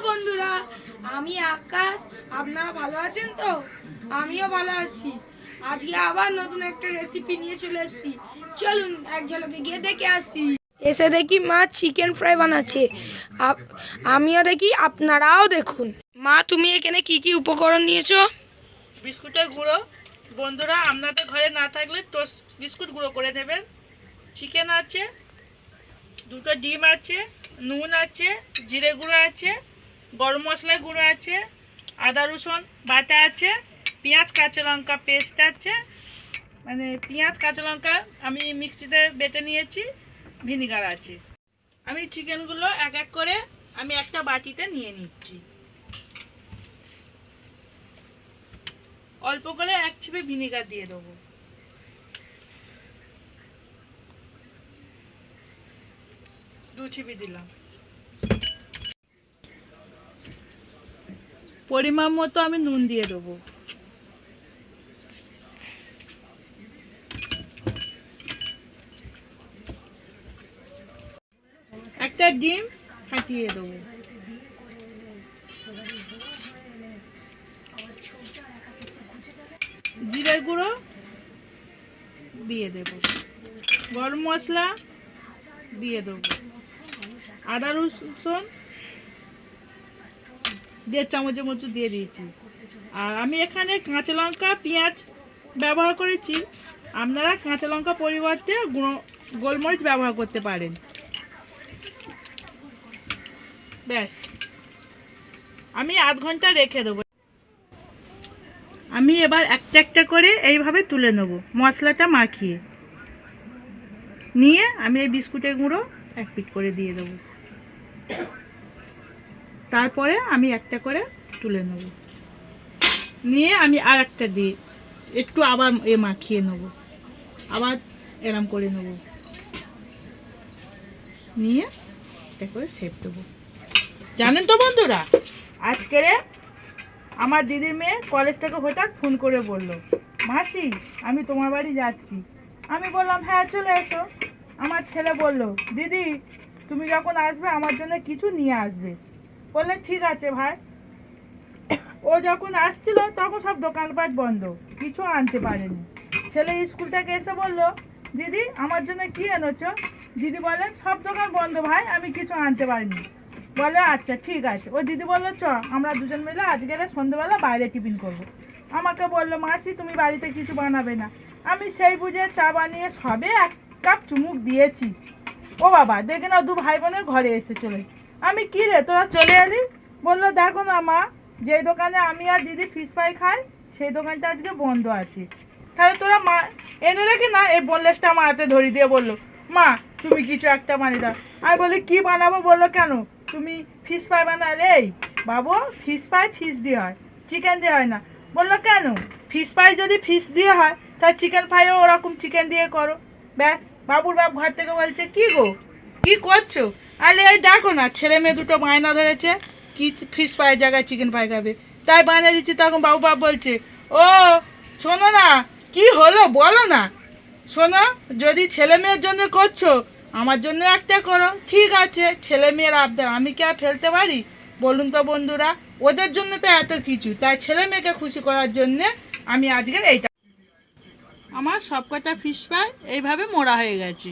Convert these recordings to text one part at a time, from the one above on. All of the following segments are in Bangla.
বন্ধুরা, আমি আকাশ। আপনারা ভালো আছেন তো? আমিও ভালো আছি। আজকে আবার নতুন একটা রেসিপি নিয়ে চলে এসেছি। চলুন এক ঝলকে গিয়ে দেখে আসি। এসে দেখি মা চিকেন ফ্রাই বানাচ্ছে। আমিও দেখি, আপনারাও দেখুন। মা, তুমি এখানে কি কি উপকরণ নিয়েছো? বিস্কুটের গুঁড়ো। বন্ধুরা, আপনাদের ঘরে না থাকলে টোস্ট বিস্কুট গুঁড়ো করে নেবেন। চিকেন আছে, দুটো ডিম আছে, নুন আছে, জিরে গুঁড়ো আছে, গরম মশলা গুঁড়ো আছে, আদা রসুন বাটা আছে, পেঁয়াজ কাঁচা লঙ্কা পেস্ট আছে, মানে পেঁয়াজ কাঁচা লঙ্কা আমি মিক্সিতে বেটে নিয়েছি, ভিনিগার আছে। আমি চিকেনগুলো এক এক করে আমি একটা বাটিতে নিয়ে নিচ্ছি। অল্প করে এক ছিপে ভিনিগার দিয়ে দেবো। দু ছিপি দিলাম। পরিমাণ মতো আমি নুন দিয়ে দেবো। একটা ডিম ফাটিয়ে দেবো। জিরে গুঁড়ো দিয়ে দেব, গরম মশলা দিয়ে দেবো, আদা রসুন 1.5 চামচের মতো দিয়ে দিয়েছি। আর আমি এখানে কাঁচা লঙ্কা পেঁয়াজ ব্যবহার করেছি। আপনারা কাঁচা লঙ্কা পরিবর্তে গোলমরিচ ব্যবহার করতে পারেন। ব্যাস, আমি আধ ঘন্টা রেখে দেবো। আমি এবার একটা একটা করে এইভাবে তুলে নেব, মশলাটা মাখিয়ে নিয়ে আমি এই বিস্কুটের গুঁড়ো এক পিট করে দিয়ে দেবো। তারপরে আমি একটা করে তুলে নেব, নিয়ে আমি আর একটা দিয়ে একটু আবার মাখিয়ে নেব, আবার এরম করে নেব, নিয়ে একটা করে শেপ দেবো। জানেন তো বন্ধুরা, আজকের আমার দিদির মেয়ে কলেজ থেকে হঠাৎ ফোন করে বলল, মাসি আমি তোমার বাড়ি যাচ্ছি। আমি বললাম হ্যাঁ চলে এসো। আমার ছেলে বলল, দিদি তুমি যখন আসবে আমার জন্য কিছু নিয়ে আসবে। বললেন ঠিক আছে ভাই। ও যখন আসছিল তখন সব দোকানপাট বন্ধ, কিছু আনতে পারেনি। ছেলে স্কুল থেকে এসে বলল, দিদি আমার জন্য কি এনেছো? দিদি বলেন সব দোকান বন্ধ ভাই, আমি কিছু আনতে পারিনি। বলে আচ্ছা ঠিক আছে। ও দিদি বললো চ আমরা দুজন মিলে আজকে সন্ধ্যেবেলা বাইরে টিফিন করব। আমাকে বললো, মাসি তুমি বাড়িতে কিছু বানাবে না? আমি সেই বুঝে চা বানিয়ে সবে 1 কাপ চুমুক দিয়েছি, ও বাবা দেখে না 2 ভাই বোনের ঘরে এসে চলে। আমি কি রে তোরা চলে এলি? বললো দেখো না মা, যেই দোকানে আমি আর দিদি ফিশ ফ্রাই খাই সেই দোকানটা আজকে বন্ধ আছে। তাহলে তোরা মা এনে রেখে না, এই বোনলেসটা আমার হাতে ধরিয়ে দিয়ে বললো, মা তুমি কিছু একটা বানিয়ে দাও। আমি বলি কি বানাবো? বললো কেন তুমি ফিশ ফ্রাই বানালে? এই বাবু, ফিশ ফ্রাই ফিশ দিয়ে হয়, চিকেন দিয়ে হয় না। বললো কেন? ফিশ ফ্রাই যদি ফিশ দিয়ে হয় তাহলে চিকেন ফ্রাইও ওরকম চিকেন দিয়ে করো। ব্যাস, বাবুর বাপ ঘর থেকে বলছে, কি গো কি করছো? আরে এই দেখো না ছেলে মেয়ে দুটো বায়না ধরেছে কি ফিশ ফ্রাই জায়গায় চিকেন ফ্রাই খাবে, তাই বানিয়ে দিচ্ছি। তখন বাবু বাপ বলছে, ও শোনো না, কি হলো বলো না। শোনো, যদি ছেলে মেয়ের জন্য করছো আমার জন্য একটা করো। ঠিক আছে, ছেলে মেয়ের আবদার আমি কি আর ফেলতে পারি বলুন তো বন্ধুরা? ওদের জন্য তো এত কিছু, তাই ছেলে মেয়েকে খুশি করার জন্যে আমি আজকের এইটা। আমার সব কটা ফিশ ফ্রাই এইভাবে মোড়া হয়ে গেছে।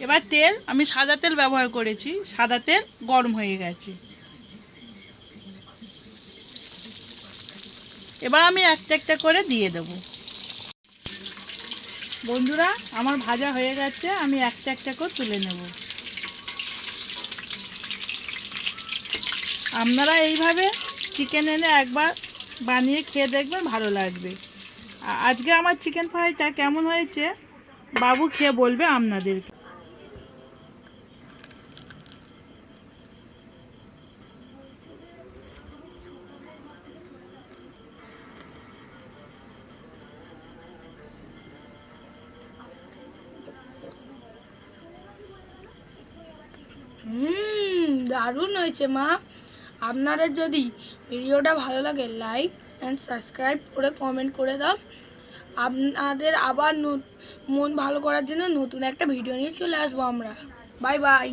এবার তেল আমি সাদা তেল ব্যবহার করেছি, সাদা তেল গরম হয়ে গেছে। এবার আমি একটা একটা করে দিয়ে দেব। বন্ধুরা আমার ভাজা হয়ে গেছে, আমি একটা একটা করে তুলে নেব। আপনারা এইভাবে চিকেন এনে একবার বানিয়ে খেয়ে দেখবেন, ভালো লাগবে। আজকে আমার চিকেন ফ্রাইটা কেমন হয়েছে বাবু খেয়ে বলবে আপনাদেরকে। দারুণ হয়েছে মা। আপনাদের যদি ভিডিওটা ভালো লাগে লাইক অ্যান্ড সাবস্ক্রাইব করে কমেন্ট করে দাও। আপনাদের আবার মন ভালো করার জন্য নতুন একটা ভিডিও নিয়ে চলে আসবো আমরা। Bye bye.